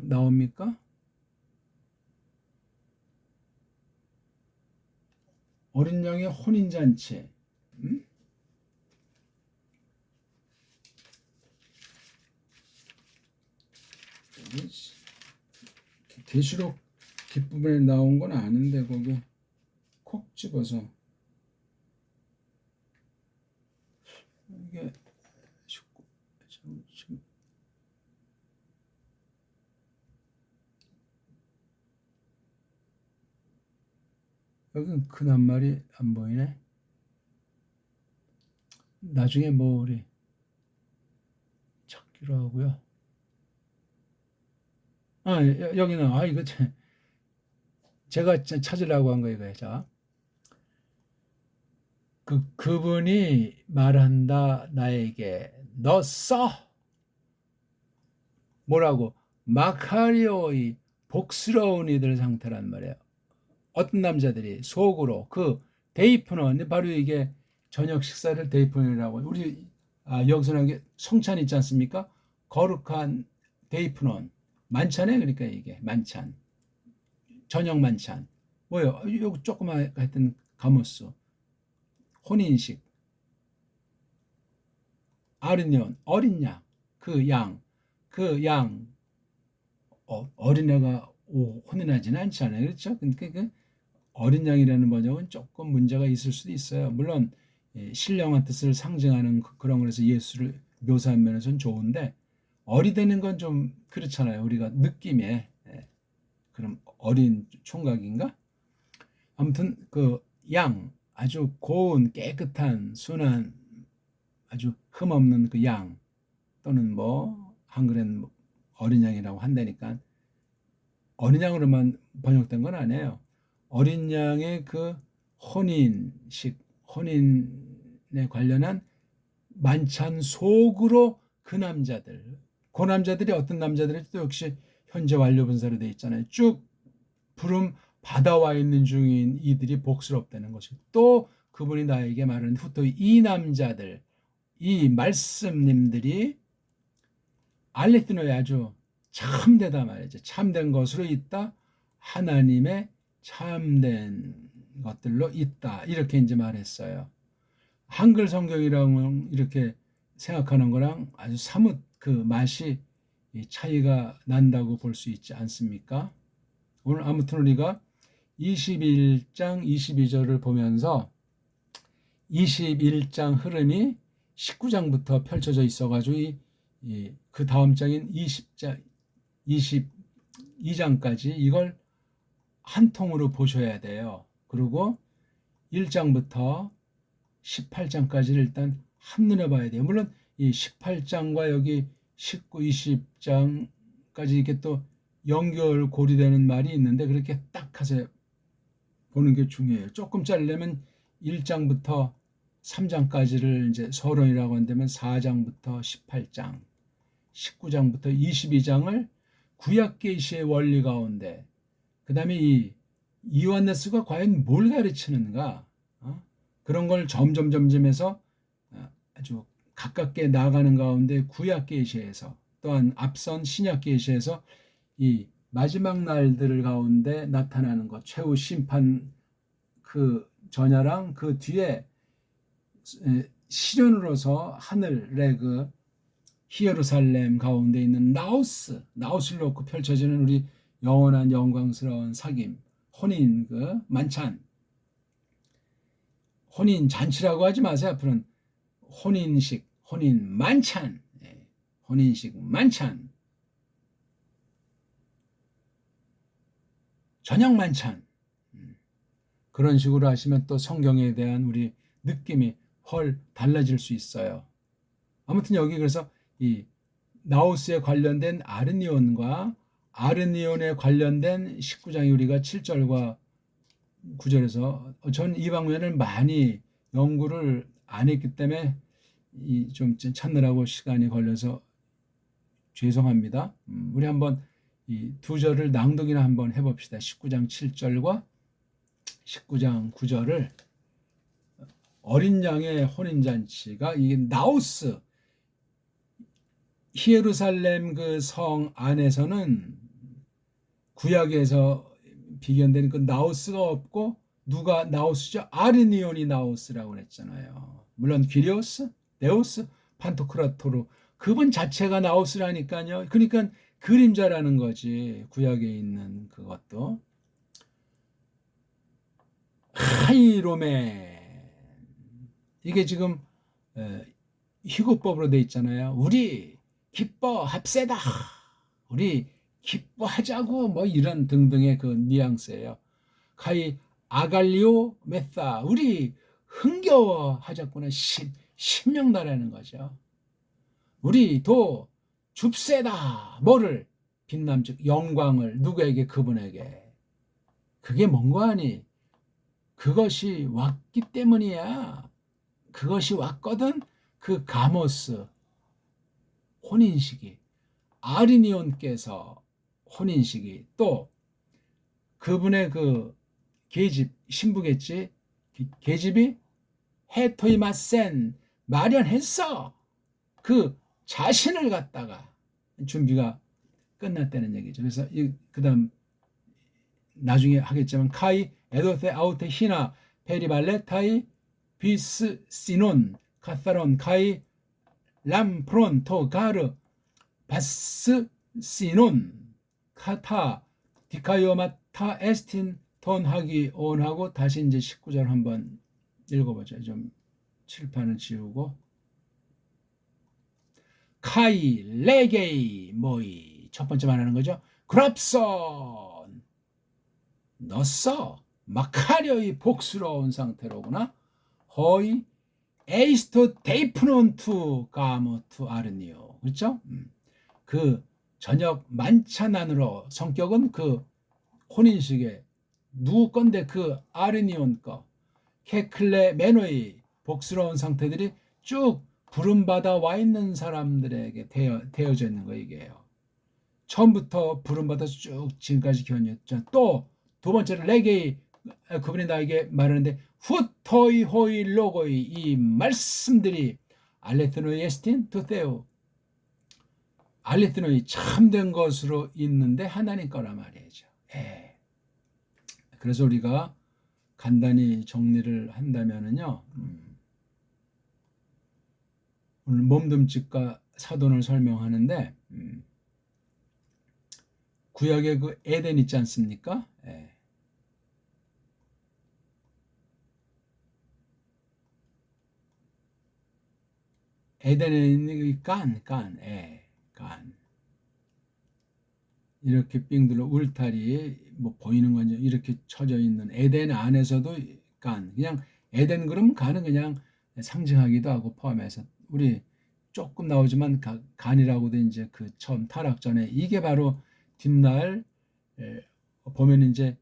나옵니까? 어린 양의 혼인잔치. 계시록 뒷부분에 나온 건 아는데 거기 콕 집어서 이게 여기는 그 낱말이 안 보이네. 나중에 뭐 우리 찾기로 하고요. 여기는 이거 제가 찾으려고 한 거예요. 자, 그분이 말한다 나에게 너 써. 뭐라고? 마카리오의 복스러운 이들 상태란 말이에요. 어떤 남자들이 속으로 그 데이프논, 바로 이게 저녁 식사를 데이프논이라고, 우리 여기서 나온 게 성찬 있지 않습니까? 거룩한 데이프논, 만찬에, 그러니까 이게 만찬, 저녁 만찬, 뭐요? 여기 조그만 하여튼 가모스, 혼인식, 아르니온, 어린 양, 그 양, 어린애가 혼인하지는 않잖아요. 그렇죠? 그러니까 어린 양이라는 번역은 조금 문제가 있을 수도 있어요. 물론 신령한 뜻을 상징하는 그런 거에서 예수를 묘사한 면에서는 좋은데, 어리되는 건 좀 그렇잖아요. 우리가 느낌에. 그럼 어린 총각인가? 아무튼 그 양, 아주 고운 깨끗한 순한 아주 흠없는 그 양, 또는 뭐 한글엔 어린 양이라고 한다니까 어린 양으로만 번역된 건 아니에요. 어린 양의 그 혼인에 관련한 만찬 속으로 그 남자들이 어떤 남자들이 또 역시 현재 완료 분사로 되어 있잖아요. 쭉 부름 받아와 있는 중인 이들이 복스럽다는 것이, 또 그분이 나에게 말하는 후또 이 남자들, 이 말씀님들이 알레티노에 아주 참되다 말이죠. 참된 것으로 있다. 하나님의 참된 것들로 있다. 이렇게 이제 말했어요. 한글 성경이랑 이렇게 생각하는 거랑 아주 사뭇 그 맛이 차이가 난다고 볼 수 있지 않습니까? 오늘 아무튼 우리가 21장 22절을 보면서 21장 흐름이 19장부터 펼쳐져 있어가지고 그 다음 장인 22장까지 이걸 한 통으로 보셔야 돼요. 그리고 1장부터 18장까지를 일단 한눈에 봐야 돼요. 물론 이 18장과 여기 19, 20장까지 이렇게 또 연결고리되는 말이 있는데 그렇게 딱 해서 보는 게 중요해요. 조금 자르려면 1장부터 3장까지를 이제 서론이라고 한다면 4장부터 18장, 19장부터 22장을 구약 계시의 원리 가운데 그 다음에 이 요한네스가 과연 뭘 가르치는가 그런 걸 점점 해서 아주 가깝게 나아가는 가운데 구약 계시에서 또한 앞선 신약 계시에서 이 마지막 날들 가운데 나타나는 것 최후 심판 그 전야랑 그 뒤에 시련으로서 하늘의 그 히에루살렘 가운데 있는 나우스를 놓고 펼쳐지는 우리 영원한 영광스러운 사귐 혼인 그 만찬 혼인 잔치라고 하지 마세요. 앞으로는 혼인식 혼인 만찬 혼인식 만찬 저녁 만찬 그런 식으로 하시면 또 성경에 대한 우리 느낌이 헐 달라질 수 있어요. 아무튼 여기 그래서 이 나우스에 관련된 아르니온과 아르니온에 관련된 19장이 우리가 7절과 9절에서 전 이 방면을 많이 연구를 안 했기 때문에 좀 찾느라고 시간이 걸려서 죄송합니다. 우리 한번 이 두 절을 낭독이나 한번 해봅시다. 19장 7절과 19장 9절을 어린 양의 혼인잔치가 이게 나우스 히에루살렘 그 성 안에서는 구약에서 비견된 그 나우스가 없고 누가 나우스죠? 아르니온이 나우스라고 그랬잖아요. 물론 귀리오스, 데우스, 판토크라토로 그분 자체가 나우스라니까요. 그러니까 그림자라는 거지. 구약에 있는 그것도 하이로멘 이게 지금 희구법으로 돼 있잖아요. 우리 기뻐 합세다. 우리 기뻐하자고 뭐 이런 등등의 그 뉘앙스예요. 카이 아갈리오 메사 우리 흥겨워하자꾸나 심령나라는 거죠. 우리 도 줍세다. 뭐를 빛남 즉 영광을 누구에게 그분에게 그게 뭔가 하니 그것이 왔기 때문이야. 그것이 왔거든. 그 가모스 혼인식이 아르니온께서 혼인식이 또 그분의 그 계집 신부겠지 계집이 헤토이마센 마련했어. 그 자신을 갖다가 준비가 끝났다는 얘기죠. 그래서 그다음 나중에 하겠지만 카이 에도테 아우테 히나 페리발레타이 비스 시논 카사론 카이 람프론 토가르 바스 시논 카타 디카요마타 에스틴 톤하기 온하고 다시 이제 19절 한번 읽어보죠. 좀 칠판을 지우고 카이 레게이 모이 첫 번째 말하는 거죠. 그랍선 넣었어. 마카려이 복스러운 상태로구나. 허이 에이스토 데이프논투 가모투 아르니오 그렇죠? 그 저녁 만찬 안으로 성격은 그 혼인식에 누구 건데 그 아르니온 거 케클레 메노이 복스러운 상태들이 쭉 부름받아 와 있는 사람들에게 되어져 있는 거 이게요. 처음부터 부름받아서 쭉 지금까지 견녔죠. 또 두 번째로 레게이 그분이 나에게 말하는데 후토이 호이 로고이 이 말씀들이 알레트노이 에스틴 토테오 알레트노이 참된 것으로 있는데 하나님 거란 말이죠. 그래서 우리가 간단히 정리를 한다면은요. 오늘 몸듬직과 사돈을 설명하는데 구약의 그 에덴 있지 않습니까? 에덴에 있는 이 간. 이렇게 삥 둘러 울타리 뭐 보이는 건지 이렇게 쳐져 있는 에덴 안에서도 그냥 에덴 그럼 간은 그냥 상징하기도 하고 포함해서 우리 조금 나오지만 간이라고도 이제 그 처음 타락 전에 이게 바로 뒷날 보면 이제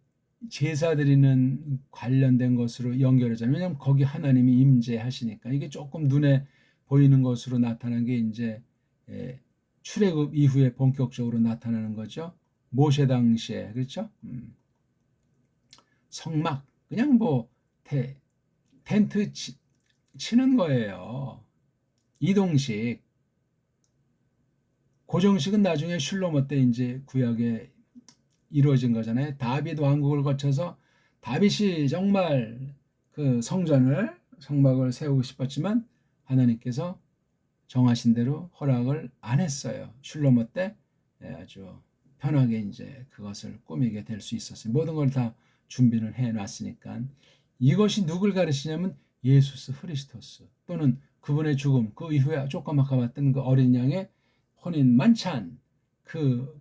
제사 드리는 관련된 것으로 연결하잖아요. 왜냐하면 거기 하나님이 임재하시니까 이게 조금 눈에 보이는 것으로 나타난 게 이제 출애굽 이후에 본격적으로 나타나는 거죠. 모세 당시에 그렇죠? 성막 그냥 뭐 텐트 치는 거예요. 이동식 고정식은 나중에 슐로모 때 이제 구약에 이루어진 거잖아요. 다윗 왕국을 거쳐서 다윗이 정말 그 성막을 세우고 싶었지만 하나님께서 정하신 대로 허락을 안 했어요. 슐로모 때 아주 편하게 이제 그것을 꾸미게 될 수 있었어요. 모든 걸 다 준비를 해 놨으니까. 이것이 누굴 가르치냐면 예수스 그리스도스 또는 그분의 죽음, 그 이후에 조그맣게 봤던 그 어린 양의 혼인 만찬,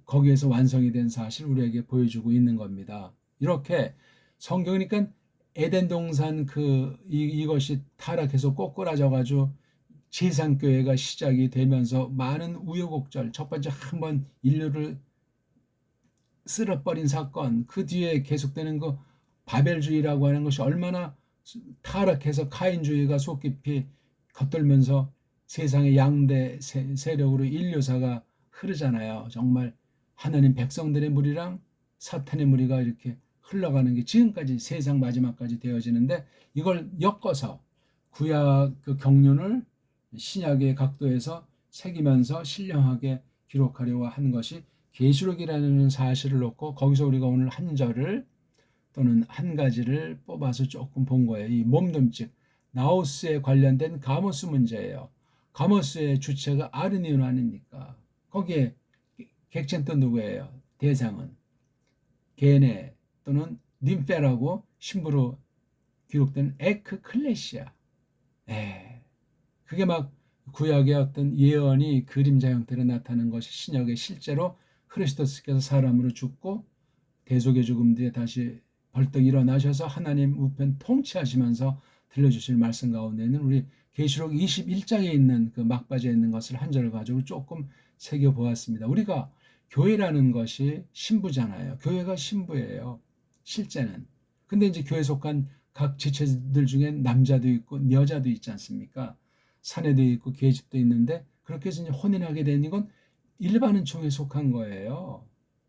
거기에서 완성이 된 사실 우리에게 보여주고 있는 겁니다. 이렇게 성경이니까 에덴 동산 이것이 타락해서 꼬꾸라져 가지고 지상교회가 시작이 되면서 많은 우여곡절, 첫 번째 한번 인류를 쓸어버린 사건, 그 뒤에 계속되는 그 바벨주의라고 하는 것이 얼마나 타락해서 카인주의가 속 깊이 겉돌면서 세상의 양대 세력으로 인류사가 흐르잖아요. 정말 하나님 백성들의 무리랑 사탄의 무리가 이렇게 흘러가는 게 지금까지 세상 마지막까지 되어지는데 이걸 엮어서 구약 그 경륜을 신약의 각도에서 새기면서 신령하게 기록하려고 하는 것이 계시록이라는 사실을 놓고 거기서 우리가 오늘 한 절을 또는 한 가지를 뽑아서 조금 본 거예요. 이 몸됨집 나우스에 관련된 가모스 문제예요. 가모스의 주체가 아르니온 아닙니까? 거기에 객체는 또 누구예요? 대상은 게네 또는 님페라고 신부로 기록된 에크클레시아. 그게 막 구약의 어떤 예언이 그림자 형태로 나타나는 것이 신약에 실제로 그리스도께서 사람으로 죽고 대속의 죽음 뒤에 다시 벌떡 일어나셔서 하나님 우편 통치하시면서 들려주실 말씀 가운데는 우리 계시록 21장에 있는 그 막바지에 있는 것을 한 절을 가지고 조금 새겨보았습니다. 우리가 교회라는 것이 신부잖아요. 교회가 신부예요. 실제는. 근데 이제 교회 속한 각 지체들 중에 남자도 있고 여자도 있지 않습니까? 사내도 있고 계집도 있는데 그렇게 해서 이제 혼인하게 된 건 일반 은총에 속한 거예요.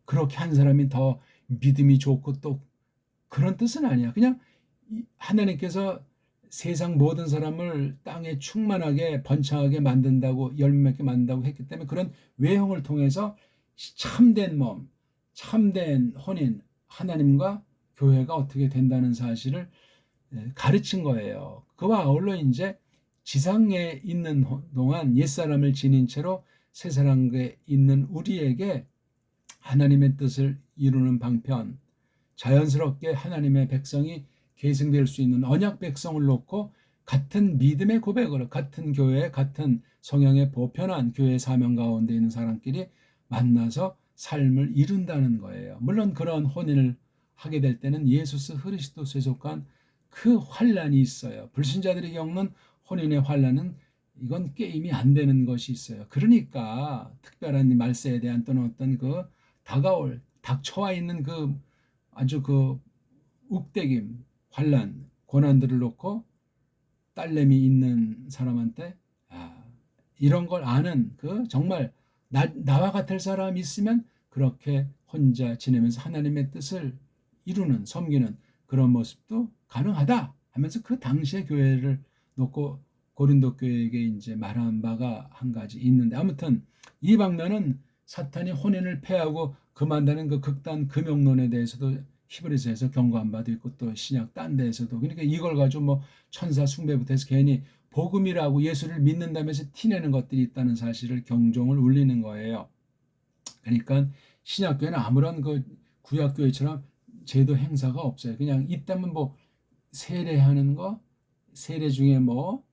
그렇게 한 사람이 더 믿음이 좋고 또 그런 뜻은 아니야. 그냥 하나님께서 세상 모든 사람을 땅에 충만하게 번창하게 만든다고 열매 맺게 만든다고 했기 때문에 그런 외형을 통해서 참된 몸, 참된 혼인, 하나님과 교회가 어떻게 된다는 사실을 가르친 거예요. 그와 아울러 이제 지상에 있는 동안 옛사람을 지닌 채로 새사람에 있는 우리에게 하나님의 뜻을 이루는 방편, 자연스럽게 하나님의 백성이 계승될 수 있는 언약 백성을 놓고 같은 믿음의 고백으로 같은 교회, 같은 성향의 보편한 교회 사명 가운데 있는 사람끼리 만나서 삶을 이룬다는 거예요. 물론 그런 혼인을 하게 될 때는 예수스 그리스도에 속한 그 환란이 있어요. 불신자들이 겪는 혼인의 환란은 이건 게임이 안 되는 것이 있어요. 그러니까 특별한 말세에 대한 또는 어떤 닥쳐와 있는 아주 uk대김, 환란, 고난들을 놓고 딸내미 있는 사람한테 이런 걸 아는 정말 나와 같을 사람 있으면 그렇게 혼자 지내면서 하나님의 뜻을 이루는 섬기는 그런 모습도 가능하다 하면서 그 당시의 교회를 놓고 고린도 교회에게 이제 말한 바가 한 가지 있는데 아무튼 이 방면은 사탄이 혼인을 폐하고 금한다는 그 극단 금욕론에 대해서도 히브리서에서 경고한 바도 있고 또 신약 딴 데에서도 그러니까 이걸 가지고 뭐 천사 숭배부터 해서 괜히 복음이라고 예수를 믿는다면서 티내는 것들이 있다는 사실을 경종을 울리는 거예요. 그러니까 신약교회는 아무런 구약교회처럼 제도 행사가 없어요. 그냥 있다면 뭐 세례하는 거, 세례 중에 뭐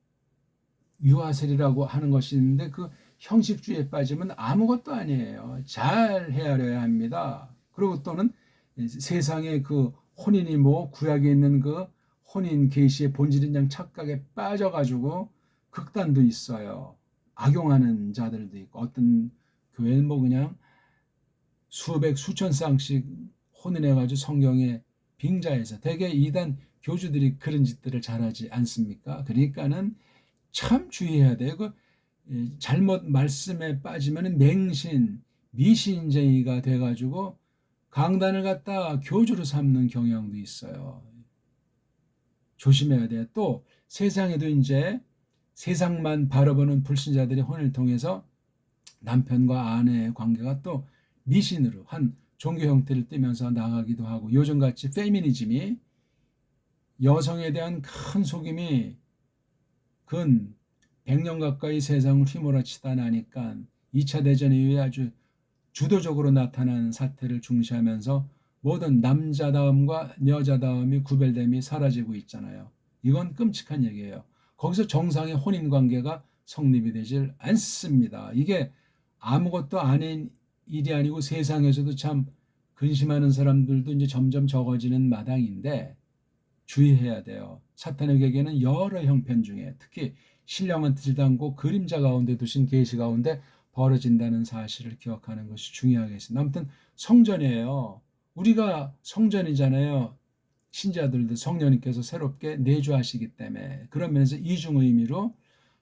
유아세리라고 하는 것이 있는데 그 형식주의에 빠지면 아무것도 아니에요. 잘 헤아려야 합니다. 그리고 또는 세상의 그 혼인이 뭐 구약에 있는 그 혼인 계시의 본질인 양 착각에 빠져가지고 극단도 있어요. 악용하는 자들도 있고 어떤 교회는 뭐 그냥 수백 수천 쌍씩 혼인해가지고 성경에 빙자해서 대개 이단 교주들이 그런 짓들을 잘하지 않습니까? 그러니까는 참 주의해야 돼요. 그 잘못 말씀에 빠지면 맹신, 미신쟁이가 돼가지고 강단을 갖다 교주로 삼는 경향도 있어요. 조심해야 돼요. 또 세상에도 이제 세상만 바라보는 불신자들의 혼을 통해서 남편과 아내의 관계가 또 미신으로 한 종교 형태를 띠면서 나가기도 하고 요즘같이 페미니즘이 여성에 대한 큰 속임이 근 100년 가까이 세상을 휘몰아치다 나니까 2차 대전 이후에 아주 주도적으로 나타난 사태를 중시하면서 모든 남자다움과 여자다움이 구별됨이 사라지고 있잖아요. 이건 끔찍한 얘기예요. 거기서 정상의 혼인관계가 성립이 되질 않습니다. 이게 아무것도 아닌 일이 아니고 세상에서도 참 근심하는 사람들도 이제 점점 적어지는 마당인데 주의해야 돼요. 사탄의 계계는 여러 형편 중에 특히 신령한 틀 담고 그림자 가운데 두신 계시 가운데 벌어진다는 사실을 기억하는 것이 중요하겠습니다. 아무튼 성전이에요. 우리가 성전이잖아요. 신자들도 성령님께서 새롭게 내주하시기 때문에 그런 면에서 이중 의미로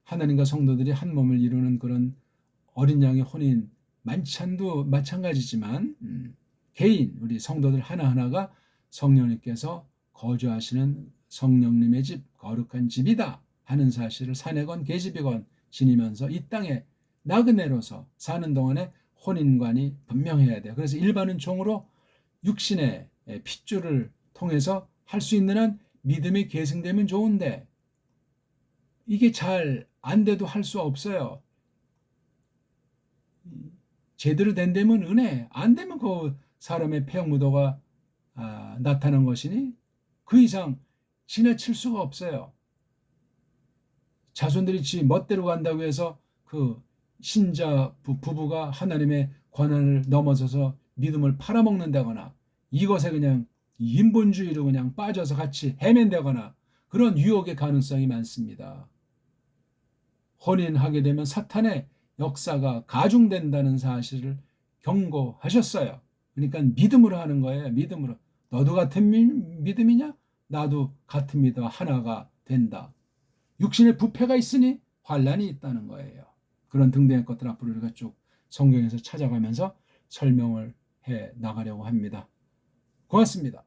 하나님과 성도들이 한 몸을 이루는 그런 어린 양의 혼인 만찬도 마찬가지지만 개인 우리 성도들 하나하나가 성령님께서 거주하시는 성령님의 집 거룩한 집이다 하는 사실을 산이건 계집이건 지니면서 이 땅에 나그네로서 사는 동안에 혼인관이 분명해야 돼요. 그래서 일반은 종으로 육신의 핏줄을 통해서 할 수 있는 한 믿음이 계승되면 좋은데 이게 잘 안 돼도 할 수 없어요. 제대로 된다면 은혜, 안 되면 그 사람의 폐역무도가 나타난 것이니 그 이상 지나칠 수가 없어요. 자손들이 지 멋대로 간다고 해서 그 신자 부부가 하나님의 권한을 넘어서서 믿음을 팔아먹는다거나 이것에 그냥 인본주의로 그냥 빠져서 같이 헤맨다거나 그런 유혹의 가능성이 많습니다. 혼인하게 되면 사탄의 역사가 가중된다는 사실을 경고하셨어요. 그러니까 믿음으로 하는 거예요. 믿음으로. 너도 같은 믿음이냐? 나도 같은 믿음 하나가 된다. 육신의 부패가 있으니 환란이 있다는 거예요. 그런 등등의 것들 앞으로 우리가 쭉 성경에서 찾아가면서 설명을 해 나가려고 합니다. 고맙습니다.